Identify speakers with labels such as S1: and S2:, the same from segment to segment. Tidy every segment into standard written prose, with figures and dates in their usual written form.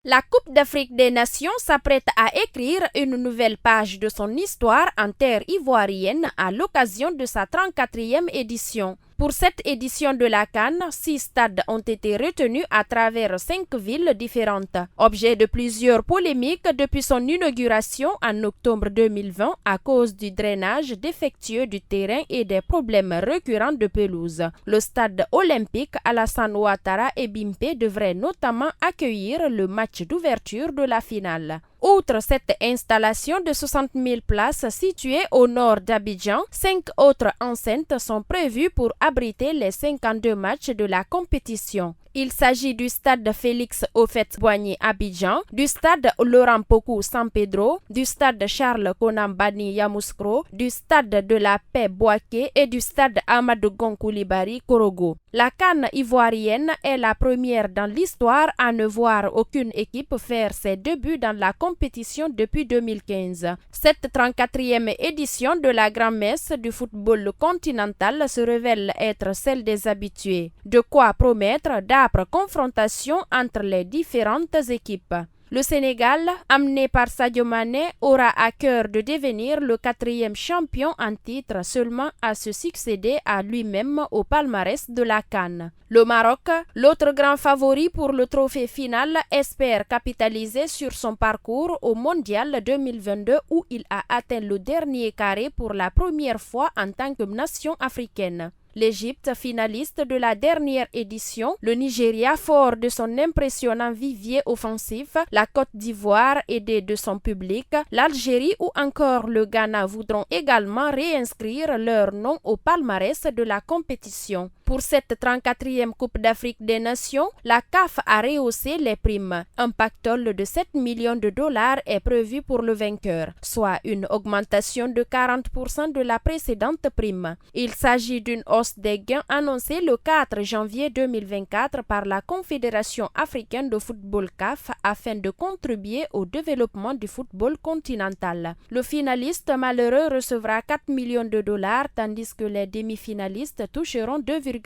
S1: La Coupe d'Afrique des Nations s'apprête à écrire une nouvelle page de son histoire en terre ivoirienne à l'occasion de sa 34e édition. Pour cette édition de la CAN, 6 stades ont été retenus à travers 5 villes différentes. Objet de plusieurs polémiques depuis son inauguration en octobre 2020 à cause du drainage défectueux du terrain et des problèmes récurrents de pelouse. Le stade olympique Alassane Ouattara et Bimpe devrait notamment accueillir le match d'ouverture de la finale. Outre cette installation de 60 000 places située au nord d'Abidjan, 5 autres enceintes sont prévues pour abriter les 52 matchs de la compétition. Il s'agit du stade Félix Houphouët-Boigny Abidjan, du stade Laurent Pokou San Pedro, du stade Charles Konan Banny Yamoussoukro, du stade de la Paix Bouaké et du stade Amadou Gon Coulibaly Korogo. La CAN ivoirienne est la première dans l'histoire à ne voir aucune équipe faire ses débuts dans la compétition depuis 2015. Cette 34e édition de la grand-messe du football continental se révèle être celle des habitués. De quoi promettre d'âpres confrontations entre les différentes équipes. Le Sénégal, amené par Sadio Mané, aura à cœur de devenir le 4e champion en titre seulement à se succéder à lui-même au palmarès de la CAN. Le Maroc, l'autre grand favori pour le trophée final, espère capitaliser sur son parcours au Mondial 2022 où il a atteint le dernier carré pour la première fois en tant que nation africaine. L'Égypte, finaliste de la dernière édition, le Nigeria, fort de son impressionnant vivier offensif, la Côte d'Ivoire, aidée de son public, l'Algérie ou encore le Ghana voudront également réinscrire leur nom au palmarès de la compétition. Pour cette 34e Coupe d'Afrique des Nations, la CAF a rehaussé les primes. Un pactole de 7 millions de dollars est prévu pour le vainqueur, soit une augmentation de 40% de la précédente prime. Il s'agit d'une hausse des gains annoncée le 4 janvier 2024 par la Confédération africaine de football CAF afin de contribuer au développement du football continental. Le finaliste malheureux recevra 4 millions de dollars tandis que les demi-finalistes toucheront 2,5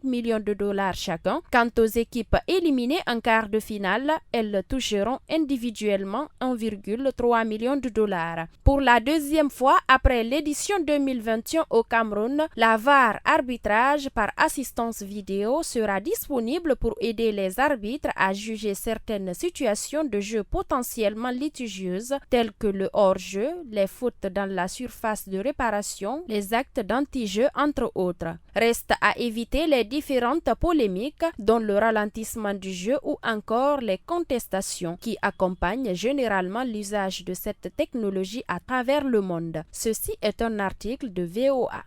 S1: millions de dollars chacun. Quant aux équipes éliminées en quart de finale, elles toucheront individuellement 1,3 million de dollars. Pour la deuxième fois après l'édition 2021 au Cameroun, la VAR arbitrage par assistance vidéo sera disponible pour aider les arbitres à juger certaines situations de jeu potentiellement litigieuses telles que le hors-jeu, les fautes dans la surface de réparation, les actes d'anti-jeu entre autres. Reste à éviter les différentes polémiques dont le ralentissement du jeu ou encore les contestations qui accompagnent généralement l'usage de cette technologie à travers le monde. Ceci est un article de VOA.